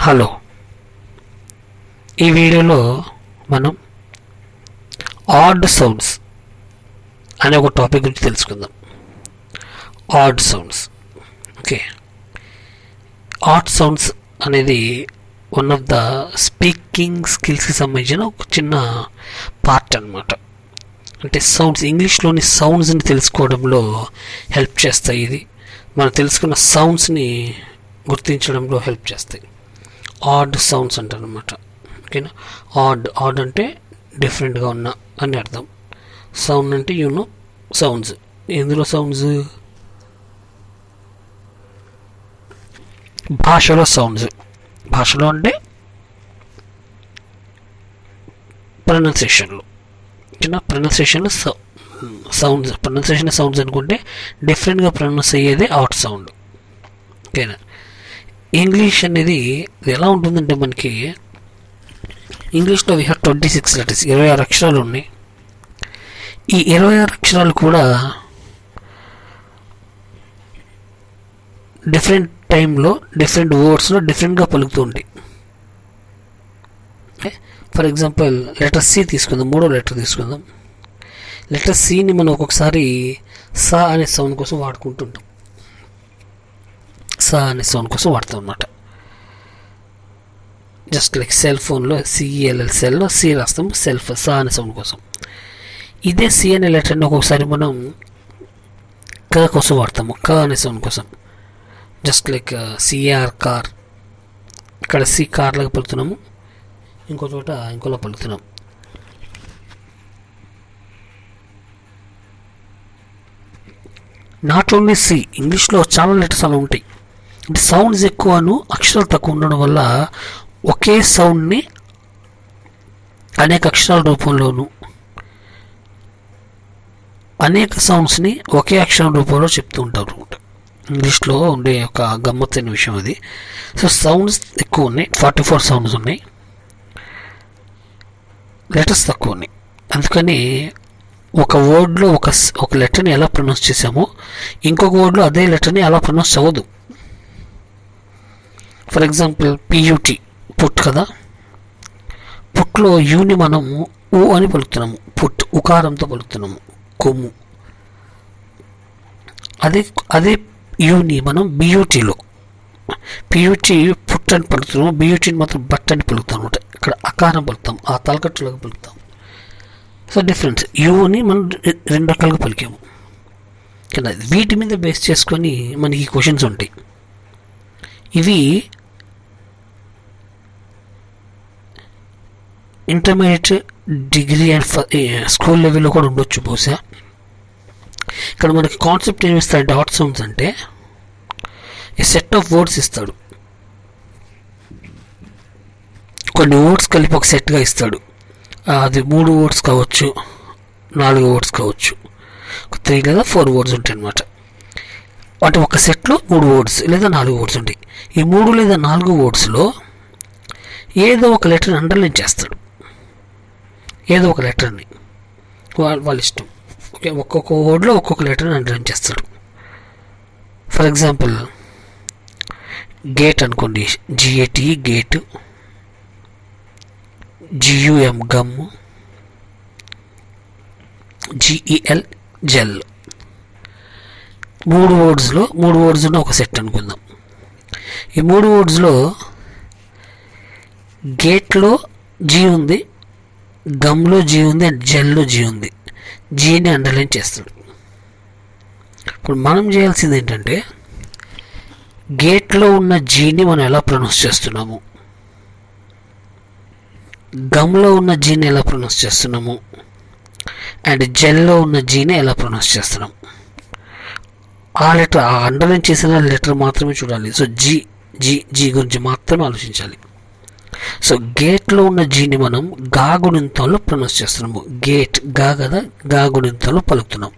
Hello, ఈ వీడియోలో మనం ఆడ్ సౌండ్స్ అనే ఒక టాపిక్ గురించి తెలుసుకుందాం. Odd sounds. Okay, odd sounds అనేది వన్ ఆఫ్ ద స్పీకింగ్ స్కిల్స్కి సంబంధించిన ఒక చిన్న పార్ట్ అన్నమాట. అంటే సౌండ్స్, ఇంగ్లీష్లోని సౌండ్స్ని తెలుసుకోవడంలో హెల్ప్ చేస్తాయి. ఇది మనం తెలుసుకున్న సౌండ్స్ని గుర్తించడంలో హెల్ప్ చేస్తాయి. ఆడ్ సౌండ్స్ అంటారు అనమాట. ఓకేనా, ఆడ్ అంటే డిఫరెంట్గా ఉన్న అని అర్థం. సౌండ్ అంటే సౌండ్స్. ఎందులో సౌండ్స్? భాషలో సౌండ్స్. భాషలో అంటే ప్రొనౌన్సియేషన్లో. ఓకేనా, ప్రొనౌన్సియేషన్లో సౌండ్స్. ప్రొనౌన్సియేషన్ సౌండ్స్ అనుకుంటే డిఫరెంట్గా ప్రొనౌన్స్ అయ్యేది ఆడ్ సౌండ్. ఓకేనా, ఇంగ్లీష్ అనేది ఎలా ఉంటుందంటే, మనకి ఇంగ్లీష్లో వీ హ్యావ్ 26 లెటర్స్, 26 అక్షరాలు ఉన్నాయి. ఈ 26 అక్షరాలు కూడా డిఫరెంట్ టైంలో డిఫరెంట్ వర్డ్స్లో డిఫరెంట్గా పలుకుతూ ఉంటాయి. ఫర్ ఎగ్జాంపుల్ లెటర్ సి తీసుకుందాం, మూడో లెటర్ తీసుకుందాం. లెటర్ సిని మనం ఒక్కొక్కసారి సా అనే సౌండ్ కోసం వాడుకుంటుంటాం. సా అనే సౌండ్ కోసం వాడతాం అన్నమాట. జస్ట్ లైక్ సెల్ ఫోన్లో సిఎల్ఎల్, సెల్లో సి రాస్తాం, సెల్ఫ్, సా అనే సౌండ్ కోసం. ఇదే సి అనే లెటర్ని ఒక్కొక్కసారి మనం క కోసం వాడతాము, క అనే సౌండ్ కోసం. Just like CR, car. ఇక్కడ సి కార్ లాగా పలుకుతున్నాము, ఇంకో చోట ఇంకోలా పలుకుతున్నాం. నాట్ ఓన్లీ సి, ఇంగ్లీష్లో చాలా లెటర్స్ అలా ఉంటాయి. అంటే సౌండ్స్ ఎక్కువను అక్షరాలు తక్కువ ఉండడం వల్ల ఒకే సౌండ్ని అనేక అక్షరాల రూపంలోను, అనేక సౌండ్స్ని ఒకే అక్షరం రూపంలో చెప్తూ ఉంటారు అనమాట. ఇంగ్లీష్లో ఉండే ఒక గమ్మత్తైన విషయం అది. సో సౌండ్స్ ఎక్కువ ఉన్నాయి, 44 సౌండ్స్ ఉన్నాయి, లెటర్స్ తక్కువ ఉన్నాయి. అందుకని ఒక వర్డ్లో ఒక లెటర్ని ఎలా ప్రొనౌన్స్ చేసామో ఇంకొక వర్డ్లో అదే లెటర్ని అలా ప్రొనౌన్స్ అవ్వదు. ఫర్ ఎగ్జాంపుల్ పియూటి, పుట్ కదా. పుట్లో యూని మనము ఊ అని పలుకుతున్నాము, పుట్ ఉకారంతో పలుకుతున్నాము, కొమ్ము. అదే యూని మనం బియూటీలో, పియూటి పుట్ అని పలుకుతున్నాము, బియూటీని మాత్రం బట్ అని పలుకుతాం అనమాట. ఇక్కడ అకారం పలుకుతాం, ఆ తలకట్టులాగా పలుకుతాం. So difference. యూని మనం రెండు రకాలుగా పలికాము. వీటి మీద బేస్ చేసుకొని మనకి క్వశ్చన్స్ ఉంటాయి. ఇవి ఇంటర్మీడియట్, డిగ్రీ అండ్ స్కూల్ లెవెల్లో కూడా ఉండొచ్చు బహుశా. ఇక్కడ మనకి కాన్సెప్ట్ ఏమి ఇస్తాడు ఆడ్ సౌండ్స్ అంటే, ఈ సెట్ ఆఫ్ వర్డ్స్ ఇస్తాడు. కొన్ని వర్డ్స్ కలిపి ఒక సెట్గా ఇస్తాడు. అది 3 వర్డ్స్ కావచ్చు, 4 వర్డ్స్ కావచ్చు, 3 లేదా 4 వర్డ్స్ ఉంటాయి అన్నమాట. అంటే ఒక సెట్లో 3 వర్డ్స్ లేదా 4 వర్డ్స్ ఉంటాయి. ఈ 3 లేదా 4 వర్డ్స్లో ఏదో ఒక లెటర్ని అండర్లైన్ చేస్తాడు, ఏదో ఒక లెటర్ని. వాళ్ళ ఇష్టం. ఓకే, ఒక్కొక్క వర్డ్లో ఒక్కొక్క లెటర్ని అండర్లైన్ చేస్తాడు. ఫర్ ఎగ్జాంపుల్ గేట్ అనుకోండి, G A T gate, G U M gum, G E L gel. 3 words ఉన్న ఒక సెట్ అనుకుందాం. ఈ 3 వర్డ్స్లో గేట్లో జీ ఉంది, గమ్లో జీ ఉంది, అండ్ జెల్లో జీ ఉంది. జీని అండర్లైన్ చేస్తాడు. ఇప్పుడు మనం చేయాల్సింది ఏంటంటే, గేట్లో ఉన్న జీని మనం ఎలా ప్రొనౌన్స్ చేస్తున్నాము, గమ్లో ఉన్న జీని ఎలా ప్రొనౌన్స్ చేస్తున్నాము, అండ్ జెల్లో ఉన్న జీని ఎలా ప్రొనౌన్స్ చేస్తున్నాము. ఆ లెటర్, ఆ అండర్లైన్ చేసిన లెటర్ మాత్రమే చూడాలి. సో జీ గురించి మాత్రమే ఆలోచించాలి. సో గేట్లో ఉన్న జీని మనం గా గుణింతంలో ప్రొనౌన్స్ చేస్తున్నాము. గేట్ గా కదా, గా గుణింతంలో పలుకుతున్నాం.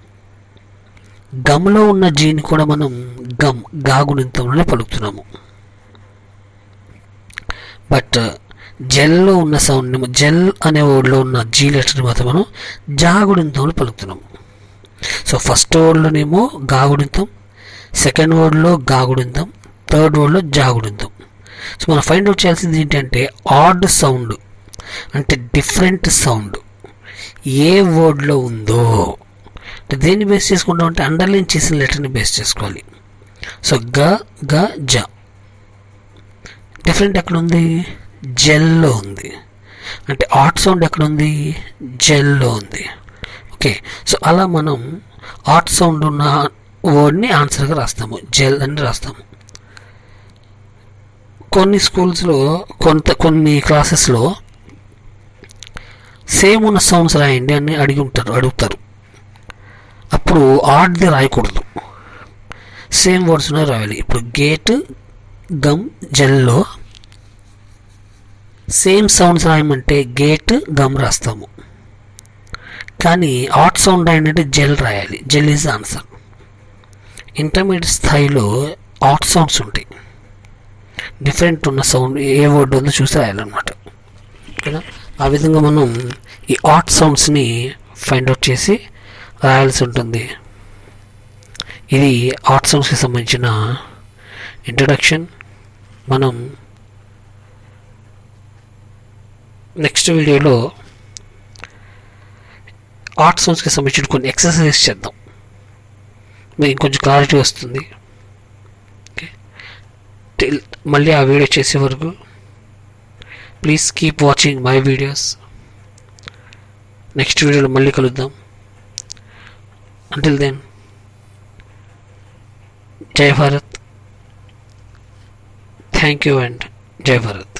గమ్లో ఉన్న జీని కూడా మనం గా గుణింతంలోనే పలుకుతున్నాము. బట్ జెల్లో ఉన్న సౌండ్ని, జెల్ అనే వర్డ్లో ఉన్న జీ లెటర్ని మాత్రం మనం జా గుణింతంలో పలుకుతున్నాము. సో ఫస్ట్ వర్డ్లోనేమో గా గుణింతం, సెకండ్ వర్డ్లో గా గుణింతం, థర్డ్ వర్డ్లో జా గుణింతం. సో మనం ఫైండ్ అవుట్ చేయాల్సింది ఏంటంటే ఆడ్ సౌండ్ అంటే డిఫరెంట్ సౌండ్ ఏ వర్డ్లో ఉందో. అంటే దేన్ని బేస్ చేసుకుంటాం అంటే అండర్లైన్ చేసిన లెటర్ని బేస్ చేసుకోవాలి. సో గ గ జ డిఫరెంట్ ఎక్కడ ఉంది? జెల్లో ఉంది. అంటే ఆడ్ సౌండ్ ఎక్కడ ఉంది? జెల్లో ఉంది. ఓకే, సో అలా మనం ఆడ్ సౌండ్ ఉన్న వర్డ్ని ఆన్సర్గా రాస్తాము, జెల్ అని రాస్తాము. కొన్ని స్కూల్స్లో కొన్ని క్లాసెస్లో సేమ్ ఉన్న సౌండ్స్ రాయండి అని అడుగుతారు. అప్పుడు ఆడ్ది రాయకూడదు, సేమ్ వర్డ్స్ రాయాలి. ఇప్పుడు గేట్ గమ్ జెల్లో సేమ్ సౌండ్స్ రాయమంటే గేట్ గమ్ రాస్తాము. కానీ ఆడ్ సౌండ్ రాయండి జెల్ రాయాలి. Gel is answer. ఇంటర్మీడియట్ స్థాయిలో ఆడ్ సౌండ్స్ ఉంటాయి, డిఫరెంట్ ఉన్న సౌండ్ ఏ వర్డ్ ఉందో చూసి రాయాలన్నమాట. ఓకేనా? ఆ విధంగా మనం ఈ ఆడ్ సౌండ్స్ని ఫైండ్ అవుట్ చేసి రాయాల్సి ఉంటుంది. ఇది ఆడ్ సౌండ్స్కి సంబంధించిన ఇంట్రడక్షన్. మనం నెక్స్ట్ వీడియోలో ఆడ్ సౌండ్స్కి సంబంధించిన కొన్ని ఎక్సర్సైజ్ చేద్దాం, మీకు ఇంకొంచెం క్లారిటీ వస్తుంది. మళ్ళీ ఆ వీడియో చేసే వరకు please keep watching my videos. Next వీడియోలో మళ్ళీ కలుద్దాం. అంటిల్ దెన్, జై భారత్. థ్యాంక్ యూ అండ్ జై భారత్.